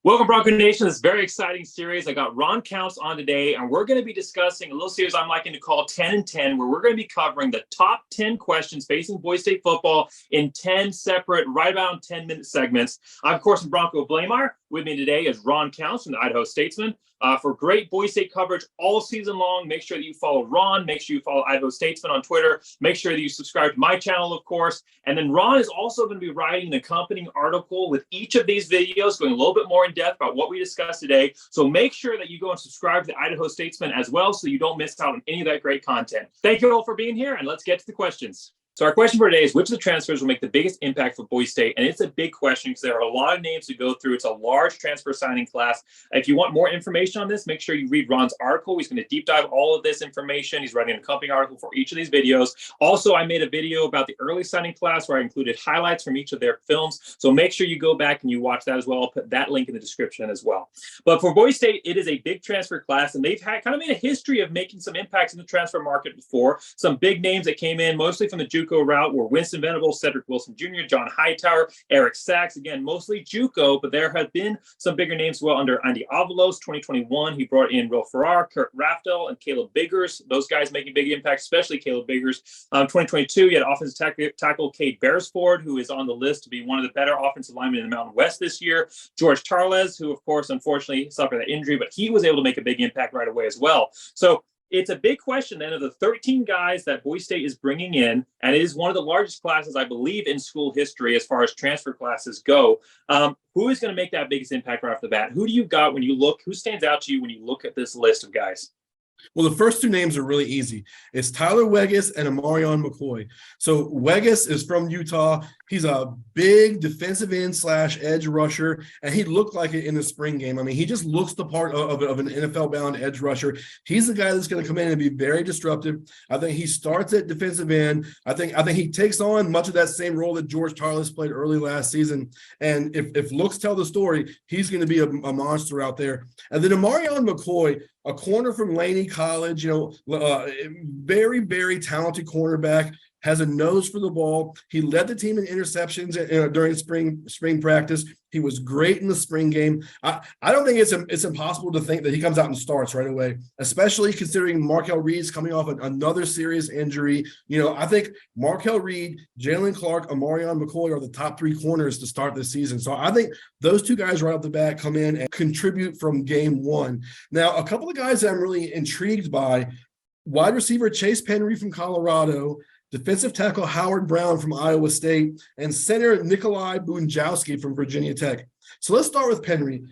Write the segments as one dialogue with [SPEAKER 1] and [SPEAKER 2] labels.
[SPEAKER 1] Welcome, Bronco Nation. This very exciting series. I got Ron Counts on today, and we're going to be discussing a little series I'm liking to call 10 and 10, where we're going to be covering the top 10 questions facing Boise State football in 10 separate, right about 10-minute segments. I'm, of course, Bronco Blameyer. With me today is Ron Counts from the Idaho Statesman. For great Boise State coverage all season long, make sure that you follow Ron. Make sure you follow Idaho Statesman on Twitter. Make sure that you subscribe to my channel, of course. And then Ron is also going to be writing an accompanying article with each of these videos, going a little bit more in depth about what we discussed today. So make sure that you go and subscribe to the Idaho Statesman as well, so you don't miss out on any of that great content. Thank you all for being here, and let's get to the questions. So our question for today is, which of the transfers will make the biggest impact for Boise State? And it's a big question because there are a lot of names to go through. It's a large transfer signing class. If you want more information on this, make sure you read Ron's article. He's going to deep dive all of this information. He's writing an accompanying article for each of these videos. Also, I made a video about the early signing class where I included highlights from each of their films. So make sure you go back and you watch that as well. I'll put that link in the description as well. But for Boise State, it is a big transfer class, and they've had kind of made a history of making some impacts in the transfer market before. Some big names that came in, mostly from the JUCO route, were Winston Venables, Cedric Wilson Jr., John Hightower, Eric Sachs, again, mostly JUCO, but there have been some bigger names as well under Andy Avalos. 2021, he brought in Will Farrar, Kurt Raftel, and Caleb Biggers. Those guys making big impacts, especially Caleb Biggers. 2022, you had offensive tackle Cade Beresford, who is on the list to be one of the better offensive linemen in the Mountain West this year. George Tarles, who, of course, unfortunately suffered that injury, but he was able to make a big impact right away as well. So it's a big question then of the 13 guys that Boise State is bringing in, and it is one of the largest classes, I believe, in school history as far as transfer classes go. Who is going to make that biggest impact right off the bat? Who do you got when you look? Who stands out to you when you look at this list of guys?
[SPEAKER 2] Well, the first two names are really easy. It's Tyler Weggis and Amarion McCoy. So Weggis is from Utah. He's a big defensive end / edge rusher, and he looked like it in the spring game. I mean, he just looks the part of an NFL-bound edge rusher. He's the guy that's going to come in and be very disruptive. I think he starts at defensive end. I think he takes on much of that same role that George Tarles played early last season. And if looks tell the story, he's going to be a monster out there. And then Amarion McCoy, a corner from Laney College, very, very talented cornerback, has a nose for the ball. He led the team in interceptions during spring practice. He was great in the spring game. I don't think it's impossible to think that he comes out and starts right away, especially considering Markel Reed's coming off another serious injury. I think Markel Reed, Jalen Clark, Amarion McCoy are the top three corners to start this season. So I think those two guys right off the bat come in and contribute from game one. Now, a couple of guys that I'm really intrigued by: wide receiver Chase Penry from Colorado, defensive tackle Howard Brown from Iowa State, and center Nikolai Bunjowski from Virginia Tech. So let's start with Penry.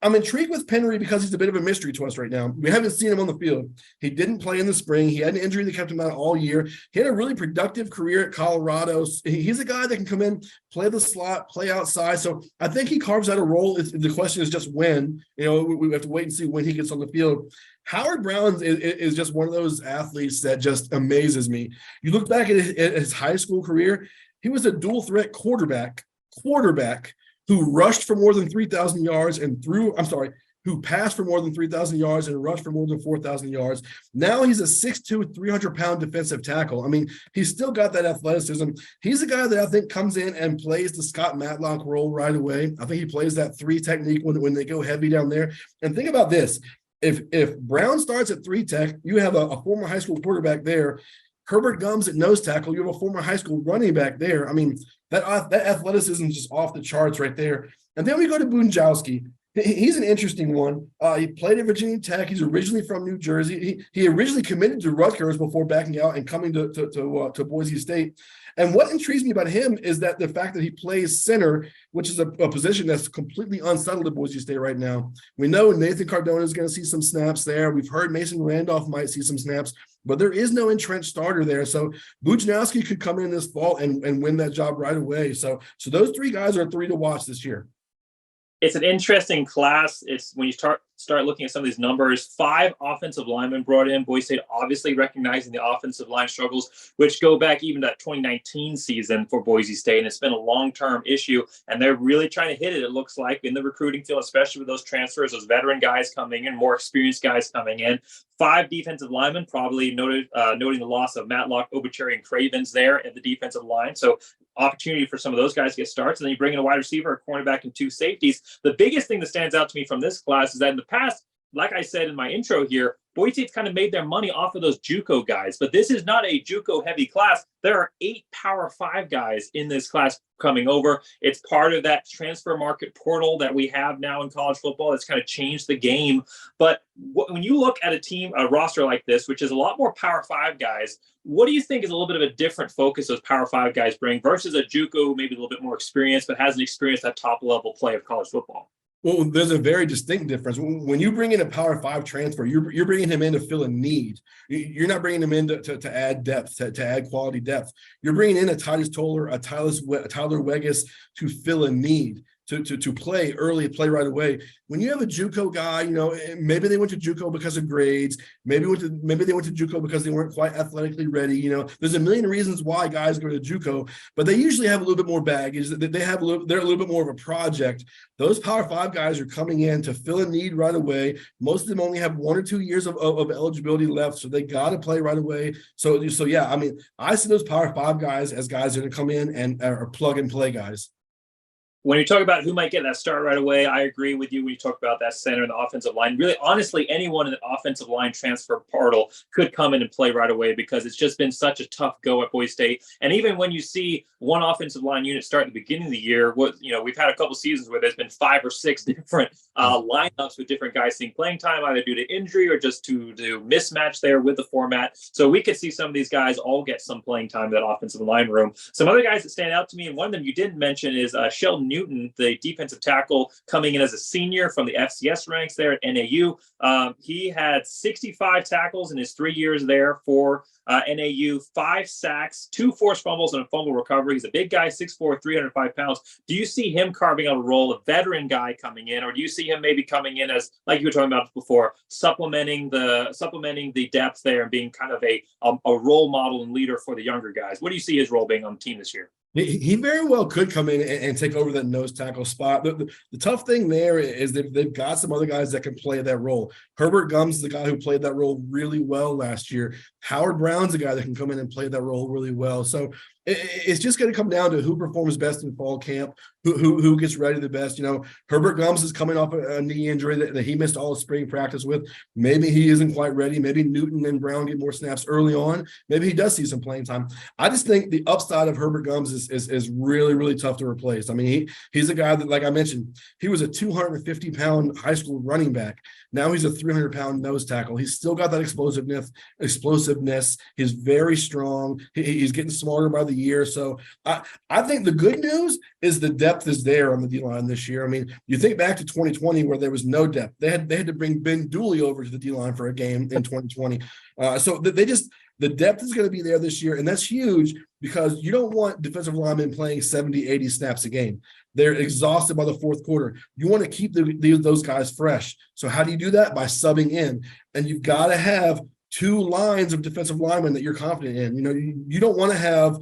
[SPEAKER 2] I'm intrigued with Penry because he's a bit of a mystery to us right now. We haven't seen him on the field. He didn't play in the spring. He had an injury that kept him out all year. He had a really productive career at Colorado. He's a guy that can come in, play the slot, play outside. So I think he carves out a role. The question is just when. We have to wait and see when he gets on the field. Howard Brown is just one of those athletes that just amazes me. You look back at his high school career, he was a dual threat quarterback who rushed for more than 3,000 yards who passed for more than 3,000 yards and rushed for more than 4,000 yards. Now he's a 6'2", 300-pound defensive tackle. I mean, he's still got that athleticism. He's a guy that I think comes in and plays the Scott Matlock role right away. I think he plays that three technique when they go heavy down there. And think about this. If Brown starts at three tech, you have a former high school quarterback there. Herbert Gums at nose tackle, you have a former high school running back there. I mean, that athleticism is just off the charts right there. And then we go to Bunjowski. He's an interesting one. He played at Virginia Tech. He's originally from New Jersey. He originally committed to Rutgers before backing out and coming to Boise State. And what intrigues me about him is that the fact that he plays center, which is a position that's completely unsettled at Boise State right now. We know Nathan Cardona is going to see some snaps there. We've heard Mason Randolph might see some snaps, but there is no entrenched starter there. So Bunjowski could come in this fall and win that job right away. So those three guys are three to watch this year.
[SPEAKER 1] It's an interesting class. It's when you start looking at some of these numbers, 5 offensive linemen brought in. Boise State obviously recognizing the offensive line struggles, which go back even to that 2019 season for Boise State. And it's been a long-term issue. And they're really trying to hit it looks like, in the recruiting field, especially with those transfers, those veteran guys coming in, more experienced guys coming in. 5 defensive linemen, probably noting the loss of Matlock, Obucheri, and Cravens there at the defensive line. So opportunity for some of those guys to get starts. And then you bring in a wide receiver, a cornerback, and two safeties. The biggest thing that stands out to me from this class is that in the past, like I said in my intro here, Boise State's kind of made their money off of those JUCO guys, but this is not a JUCO heavy class. There are 8 Power 5 guys in this class coming over. It's part of that transfer market portal that we have now in college football. It's kind of changed the game. But when you look at a roster like this, which is a lot more Power 5 guys, what do you think is a little bit of a different focus those Power 5 guys bring versus a JUCO who maybe a little bit more experienced, but hasn't experienced that top level play of college football?
[SPEAKER 2] Well, there's a very distinct difference. When you bring in a Power 5 transfer, you're bringing him in to fill a need. You're not bringing him in to add depth, to add quality depth. You're bringing in a Titus Toller, a Tyler Weggis to fill a need. To play early, play right away. When you have a JUCO guy, maybe they went to JUCO because of grades. Maybe they went to JUCO because they weren't quite athletically ready. There's a million reasons why guys go to JUCO, but they usually have a little bit more baggage. They're a little bit more of a project. Those Power 5 guys are coming in to fill a need right away. Most of them only have 1 or 2 years of eligibility left, so they got to play right away. So yeah, I mean, I see those Power 5 guys as guys that are going to come in and are plug and play guys.
[SPEAKER 1] When you talk about who might get that start right away, I agree with you when you talk about that center and the offensive line. Really, honestly, anyone in the offensive line transfer portal could come in and play right away because it's just been such a tough go at Boise State. And even when you see one offensive line unit start at the beginning of the year, we've had a couple seasons where there's been 5 or 6 different lineups with different guys seeing playing time, either due to injury or just to mismatch there with the format. So we could see some of these guys all get some playing time in that offensive line room. Some other guys that stand out to me, and one of them you didn't mention is Sheldon Newton, the defensive tackle, coming in as a senior from the FCS ranks there at NAU. He had 65 tackles in his 3 years there for NAU, 5 sacks, 2 forced fumbles, and a fumble recovery. He's a big guy, 6'4", 305 pounds. Do you see him carving out a role, a veteran guy coming in, or do you see him maybe coming in as, like you were talking about before, supplementing the depth there and being kind of a role model and leader for the younger guys? What do you see his role being on the team this year?
[SPEAKER 2] He very well could come in and take over that nose tackle spot. The tough thing there is they've got some other guys that can play that role. Herbert Gums is the guy who played that role really well last year. Howard Brown's the guy that can come in and play that role really well. So it's just going to come down to who performs best in fall camp, who gets ready the best. Herbert Gums is coming off a knee injury that he missed all of spring practice with. Maybe he isn't quite ready. Maybe Newton and Brown get more snaps early on. Maybe he does see some playing time. I just think the upside of Herbert Gums is really, really tough to replace. I mean, he's a guy that, like I mentioned, he was a 250-pound high school running back. Now he's a 300-pound nose tackle. He's still got that explosiveness. He's very strong. He's getting smarter by the year. So I think the good news is the depth is there on the D-line this year. I mean, you think back to 2020 where there was no depth. They had to bring Ben Dooley over to the D-line for a game in 2020. So the depth is going to be there this year, and that's huge because you don't want defensive linemen playing 70, 80 snaps a game. They're exhausted by the fourth quarter. You want to keep those guys fresh. So how do you do that? By subbing in. And you've got to have 2 lines of defensive linemen that you're confident in. You don't want to have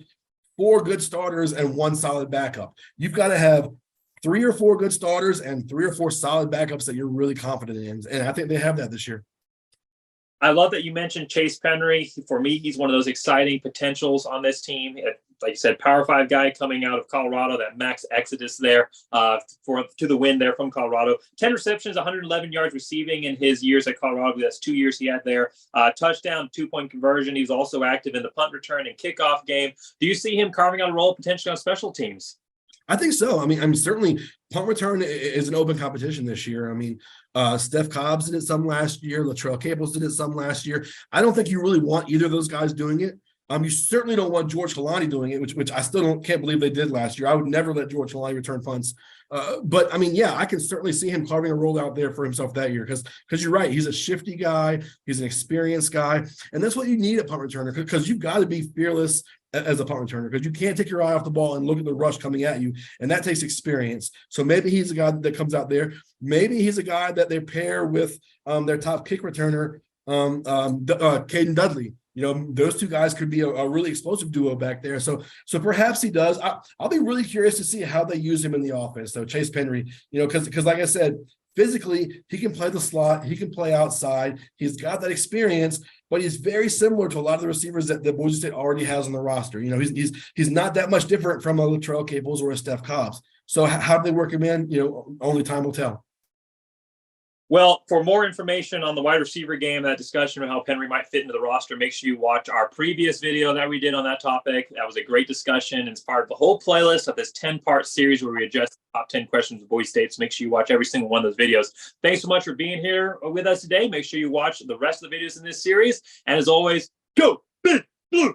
[SPEAKER 2] 4 good starters and 1 solid backup. You've got to have 3 or 4 good starters and 3 or 4 solid backups that you're really confident in. And I think they have that this year.
[SPEAKER 1] I love that you mentioned Chase Penry. For me, he's one of those exciting potentials on this team. Like you said, Power 5 guy coming out of Colorado, that max exodus there to the win there from Colorado. 10 receptions, 111 yards receiving in his years at Colorado. That's 2 years he had there. Touchdown, 2-point conversion. He was also active in the punt return and kickoff game. Do you see him carving out a role potentially on special teams?
[SPEAKER 2] I think so. I mean, certainly punt return is an open competition this year. I mean, Steph Cobbs did it some last year. Latrell Caples did it some last year. I don't think you really want either of those guys doing it. You certainly don't want George Kalani doing it, which I still can't believe they did last year. I would never let George Kalani return punts. But I mean, yeah, I can certainly see him carving a role out there for himself that year because you're right. He's a shifty guy. He's an experienced guy. And that's what you need at punt returner because you've got to be fearless as a punt returner because you can't take your eye off the ball and look at the rush coming at you. And that takes experience. So maybe he's a guy that comes out there. Maybe he's a guy that they pair with their top kick returner, Caden Dudley. Those 2 guys could be a really explosive duo back there. So perhaps he does. I'll be really curious to see how they use him in the offense, though, Chase Penry, because like I said, physically, he can play the slot, he can play outside. He's got that experience, but he's very similar to a lot of the receivers that the Boise State already has on the roster. You know, he's not that much different from a Latrell Caples or a Steph Cobbs. So how do they work him in? You know, only time will tell.
[SPEAKER 1] Well, for more information on the wide receiver game, that discussion of how Penry might fit into the roster, make sure you watch our previous video that we did on that topic. That was a great discussion. It's part of the whole playlist of this 10-part series where we address the top 10 questions of Boise State. So make sure you watch every single one of those videos. Thanks so much for being here with us today. Make sure you watch the rest of the videos in this series. And as always, go Big Blue!